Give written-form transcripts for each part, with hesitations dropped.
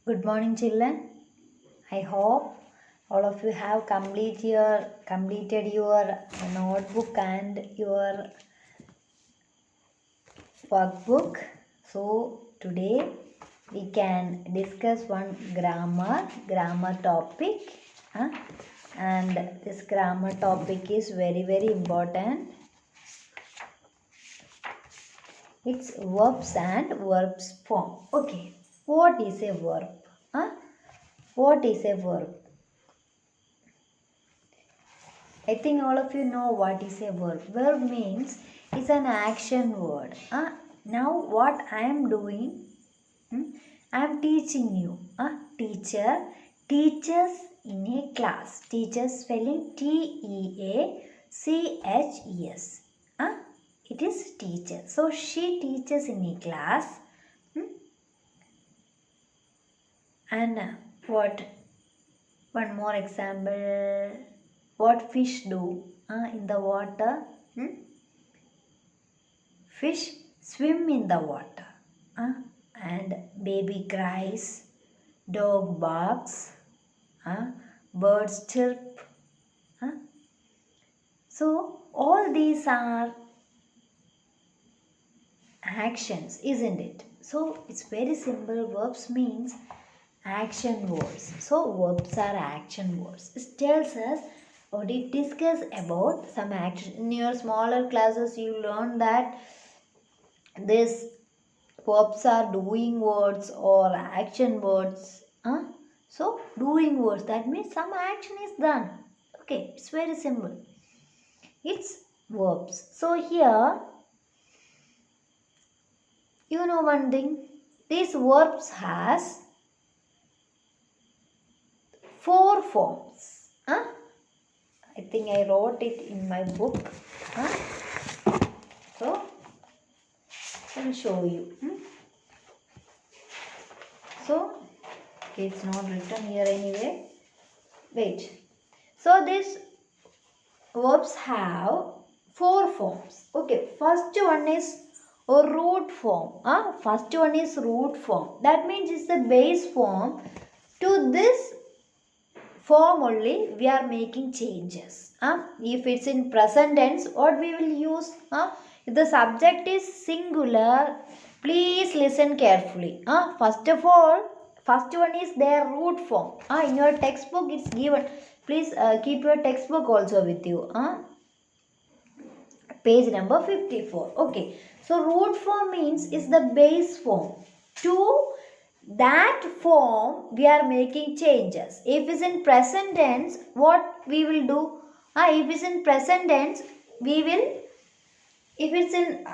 Good morning, children. I hope all of you have completed your notebook and your workbook. So today we can discuss one grammar topic. huh? And this grammar topic is very important. It's verbs and verbs form. Okay, what is a verb? Huh? What is a verb? I think all of you know what is a verb. Verb means it's an action word. Now what I am doing, I am teaching you. Teacher teaches in a class. Teacher spelling Teaches. It is teacher. So she teaches in a class. And what? One more example. What fish do in the water? Fish swim in the water. And baby cries, dog barks, birds chirp. So all these are actions, isn't it? So it's very simple. Verbs means action words. So verbs are action words. It tells us or it discuss about some action. In your smaller classes you learn that this verbs are doing words or action words. So doing words, that means some action is done. Okay, it's very simple. It's verbs. So here you know one thing, these verbs has 4 forms. I think I wrote it in my book. So I will show you. So it's not written here anyway. Wait. So these verbs have 4 forms. Okay, first one is a root form. First one is root form. That means it's the base form. To this form only we are making changes. If it's in present tense, what we will use? If the subject is singular, please listen carefully. First of all, first one is their root form. In your textbook it's given. Please keep your textbook also with you. Page number 54. Okay. So root form means is the base form. To that form we are making changes. If it's in present tense, what we will do? If it's in present tense, we will, if it's in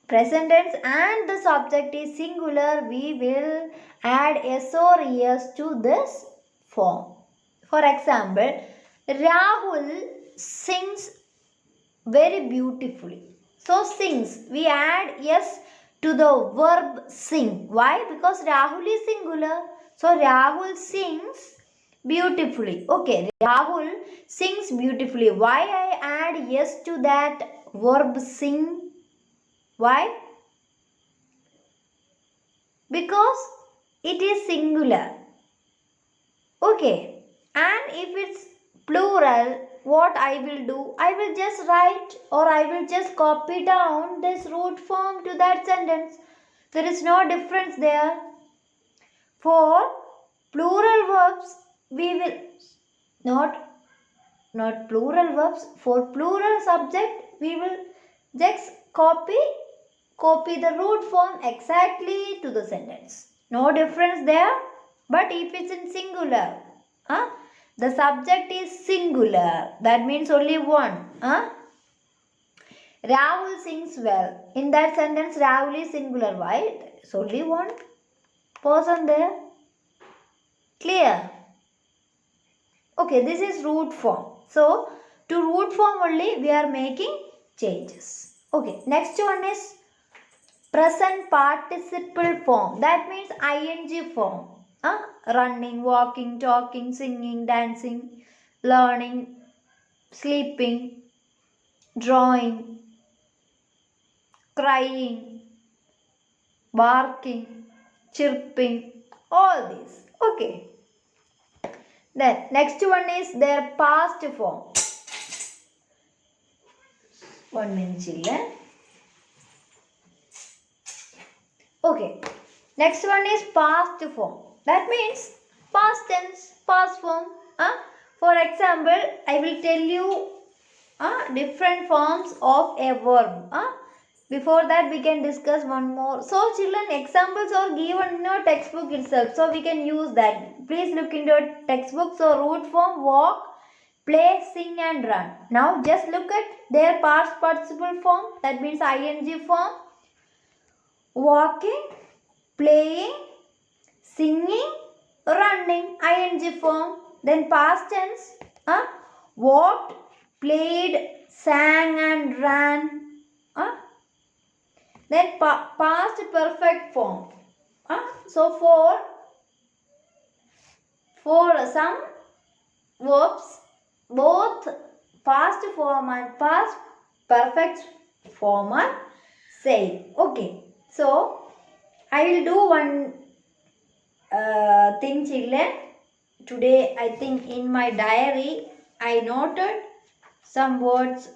present tense and the subject is singular, we will add s or es to this form. For example, Rahul sings very beautifully. So sings, we add yes to the verb sing. Why? Because Rahul is singular. So Rahul sings beautifully. Okay, Rahul sings beautifully. Why I add yes to that verb sing? Why? Because it is singular. Okay, and if it's plural, what I will do? I will just write or I will just copy down this root form to that sentence. There is no difference there. For plural verbs, we will not plural verbs. For plural subject, we will just copy the root form exactly to the sentence. No difference there. But if it's in singular, the subject is singular. That means only one. Rahul sings well. In that sentence, Rahul is singular. Why? It's only one person there. Clear? Okay, this is root form. So, to root form only we are making changes. Okay, next one is present participle form. That means ing form. Running, walking, talking, singing, dancing, learning, sleeping, drawing, crying, barking, chirping, all these. Okay. Then next one is their past form. 1 minute, children. Okay. Next one is past form. That means past tense, past form. For example, I will tell you different forms of a verb. Before that, we can discuss one more. So, children, examples are given in your textbook itself. So, we can use that. Please look into your textbook. So, root form, walk, play, sing and run. Now, just look at their past participle form. That means ing form. Walking, playing, singing, running, ing form. Then past tense, walked, played, sang and ran. Then past perfect form. So for some verbs, both past form and past perfect form are same. Okay. So I will do one thing, children. Today I think in my diary I noted some words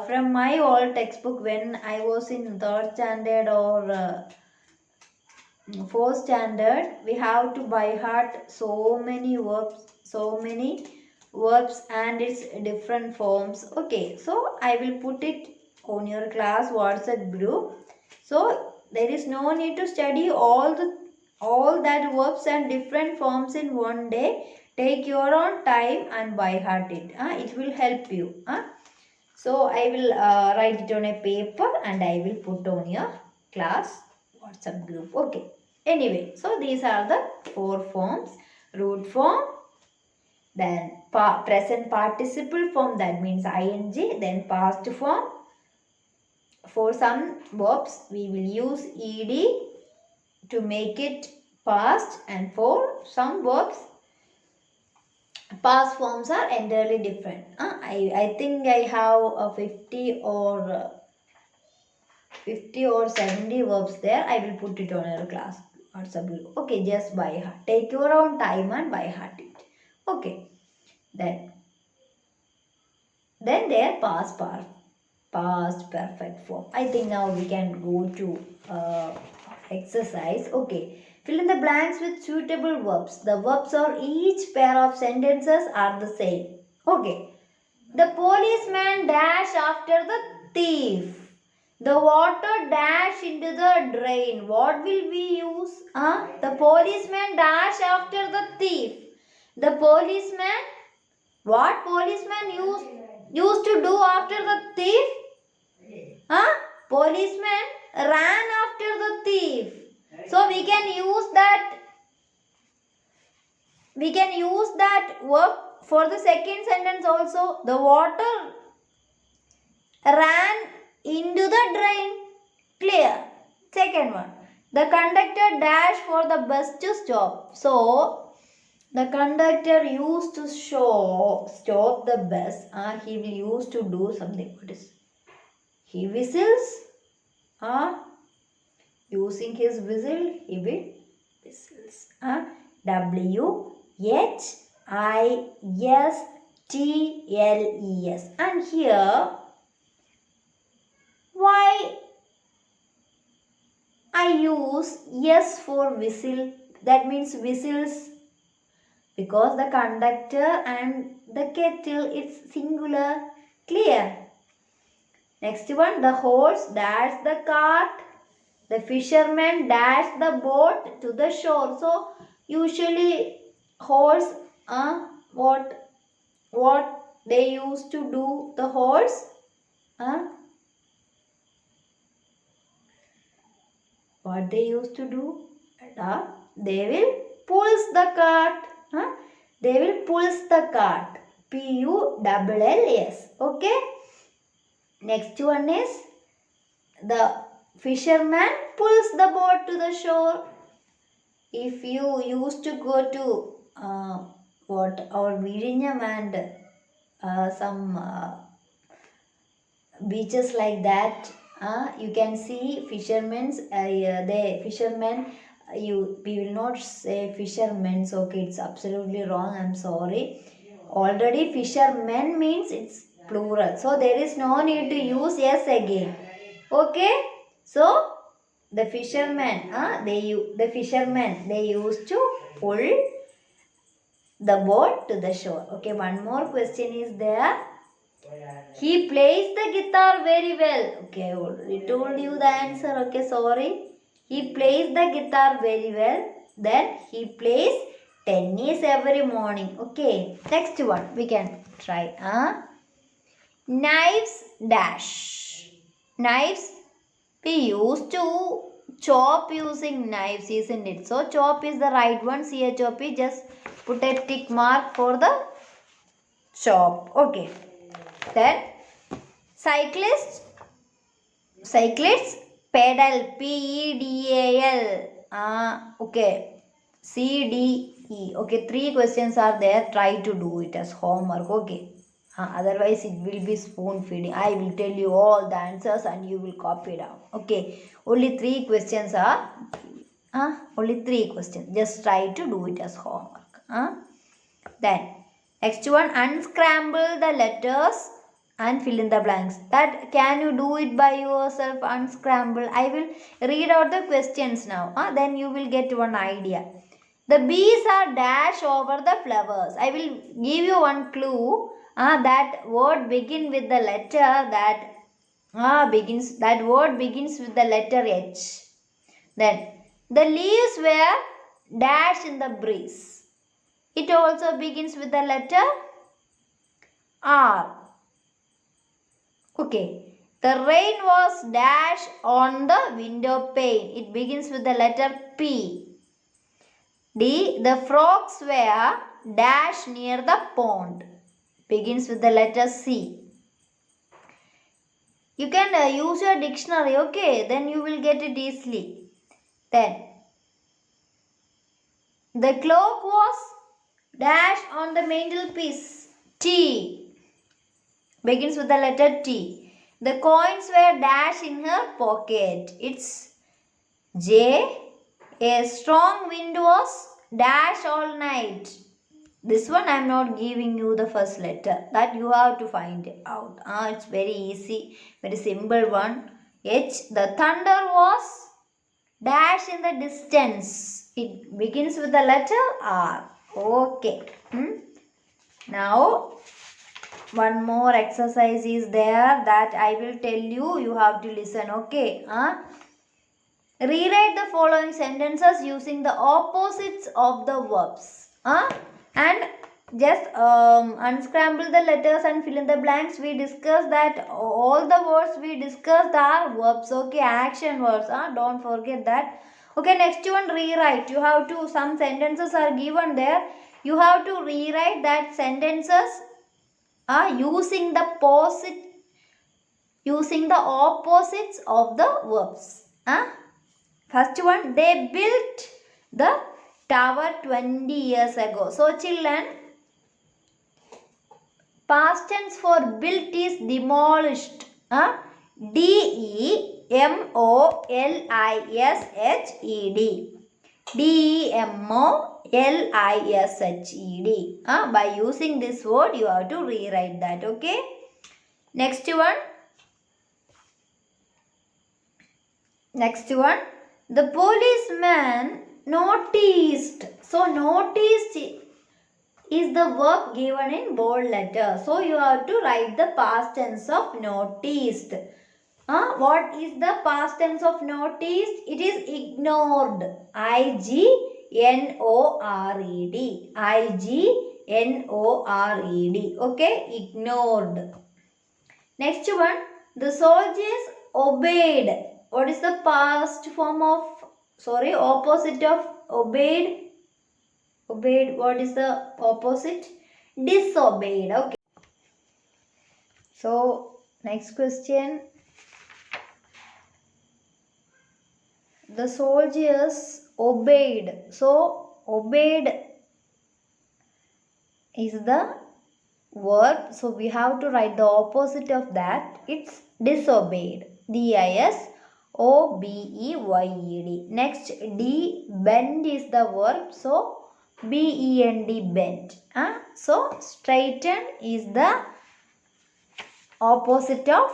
from my old textbook when I was in 3rd standard or 4th standard. We have to by heart so many verbs and its different forms. Okay, so I will put it on your class WhatsApp group. So there is no need to study all that verbs and different forms in one day. Take your own time and by heart it. It will help you. So I will write it on a paper and I will put on your class WhatsApp group. Okay. Anyway, so these are the 4 forms. Root form, then present participle form, that means ing, then past form. For some verbs, we will use ed to make it past, and for some verbs, past forms are entirely different. I think I have a 50 or 70 verbs there. I will put it on your class WhatsApp group. Okay, just by heart. Take your own time and by heart it. Okay. Then their past perfect form. I think now we can go to exercise. Okay. Fill in the blanks with suitable verbs. The verbs or each pair of sentences are the same. Okay. The policeman dash after the thief. The water dash into the drain. What will we use? The policeman dash after the thief. The policeman, what policeman used to do after the thief? Policeman ran after the thief. So we can use that verb for the second sentence also. The water ran into the drain. Clear. Second one. The conductor dashed for the bus to stop. So, the conductor used to stop the bus. He will use to do something. What is? He whistles. Using his whistle, he will whistles. WHISTLES. And here, why I use yes for whistle? That means whistles. Because the conductor and the kettle is singular. Clear? Next one, the horse dashed the cart. The fisherman dashed the boat to the shore. So, usually horse, what they used to do, the horse? What they used to do? They will pulls the cart. They will pulls the cart. PULLS. Okay. Next one is the fisherman pulls the boat to the shore. If you used to go to our Vizhinjam and some beaches like that, you can see fishermen we will not say fishermen's. Okay, it's absolutely wrong. I'm sorry. Already fishermen means it's plural. So there is no need to use yes again. Okay. So the fishermen, the fishermen they used to pull the boat to the shore. Okay, one more question is there. He plays the guitar very well. Okay, I already told you the answer. Okay, sorry. He plays the guitar very well. Then he plays tennis every morning. Okay, next one we can try. Knives dash. Knives we used to chop using knives, isn't it? So chop is the right one. CHOP. Just put a tick mark for the chop. Okay. Then cyclists pedal. PEDAL. Okay. CDE. Okay, 3 questions are there. Try to do it as homework. Okay. Otherwise it will be spoon feeding. I will tell you all the answers and you will copy down. Okay. Only 3 questions are. Only 3 questions. Just try to do it as homework. Then next one, unscramble the letters and fill in the blanks. That can you do it by yourself? Unscramble. I will read out the questions now. Then you will get one idea. The bees are dash over the flowers. I will give you one clue. That word begin with the letter that word begins with the letter H. Then the leaves were dash in the breeze. It also begins with the letter R. Okay. The rain was dash on the window pane. It begins with the letter P. D. The frogs were dash near the pond. Begins with the letter C. You can use your dictionary, okay? Then you will get it easily. Then the clock was dash on the mantelpiece. T. Begins with the letter T. The coins were dash in her pocket. It's J. A strong wind was dash all night. This one I am not giving you the first letter. That you have to find it out. It's very easy. Very simple one. H. The thunder was dash in the distance. It begins with the letter R. Okay. Now one more exercise is there that I will tell you. You have to listen. Okay. Rewrite the following sentences using the opposites of the verbs. And just unscramble the letters and fill in the blanks. We discussed that all the words we discussed are verbs. Okay, action words. Don't forget that. Okay, next one, rewrite. You have to, some sentences are given there. You have to rewrite that sentences using the opposites of the verbs. First one, they built the tower 20 years ago. So children, past tense for built is demolished. DEMOLISHED. DEMOLISHED. By using this word, you have to rewrite that. Okay. Next one. The policeman noticed. So noticed is the verb given in bold letter. So you have to write the past tense of noticed. What is the past tense of noticed? It is ignored. IGNORED. IGNORED. Okay, ignored. Next one, the soldiers obeyed. What is the past form of, opposite of obeyed? Obeyed, what is the opposite? Disobeyed. Okay. So, next question. The soldiers obeyed. So, obeyed is the verb. So, we have to write the opposite of that. It's disobeyed. DISOBEYED. O-B-E-Y-E-D. Next, D, bend is the verb. So, B-E-N-D, bend. So, straighten is the opposite of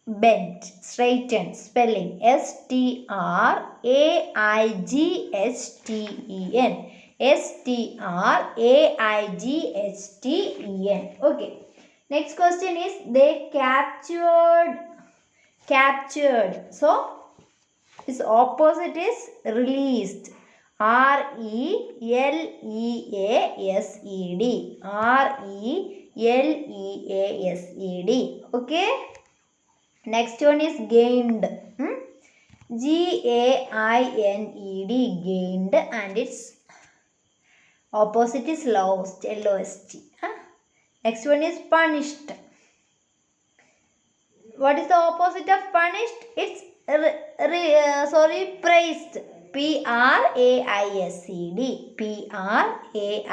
bent. Straighten, spelling S-T-R-A-I-G-H-T-E-N. S-T-R-A-I-G-H-T-E-N. Okay. Next question is, they captured. So, its opposite is released. R-E-L-E-A-S-E-D. R-E-L-E-A-S-E-D. Okay. Next one is gained. G-A-I-N-E-D. Gained, and its opposite is lost. L-O-S-T. Next one is punished. What is the opposite of punished? It's praised. P-R-A-I-S-E-D. P-R-A-I-S-E-D.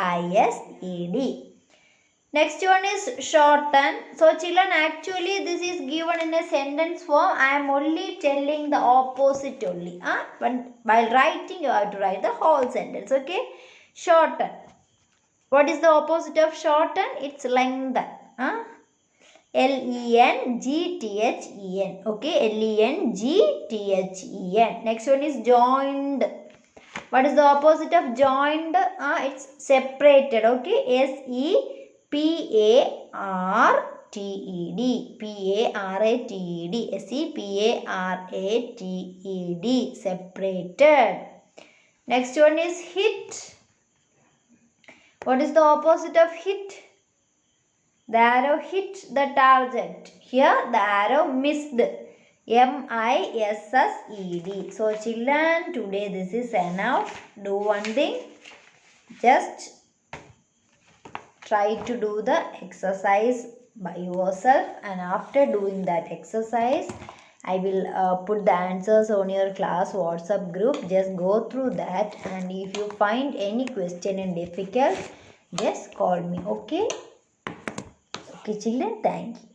Next one is shorten. So children, actually this is given in a sentence form. I am only telling the opposite only. But while writing you have to write the whole sentence. Okay. Shorten. What is the opposite of shorten? It's lengthen. L-E-N-G-T-H-E-N. Okay. L-E-N-G-T-H-E-N. Next one is joined. What is the opposite of joined? It's separated. Okay. S-E-P-A-R-T-E-D. P-A-R-A-T-E-D. S-E-P-A-R-A-T-E-D. Separated. Next one is hit. What is the opposite of hit? The arrow hit the target. Here the arrow missed. M-I-S-S-E-D. So children, today this is enough. Do one thing. Just try to do the exercise by yourself, and after doing that exercise, I will put the answers on your class WhatsApp group. Just go through that, and if you find any question and difficult, just call me. Okay? Okay children, thank you.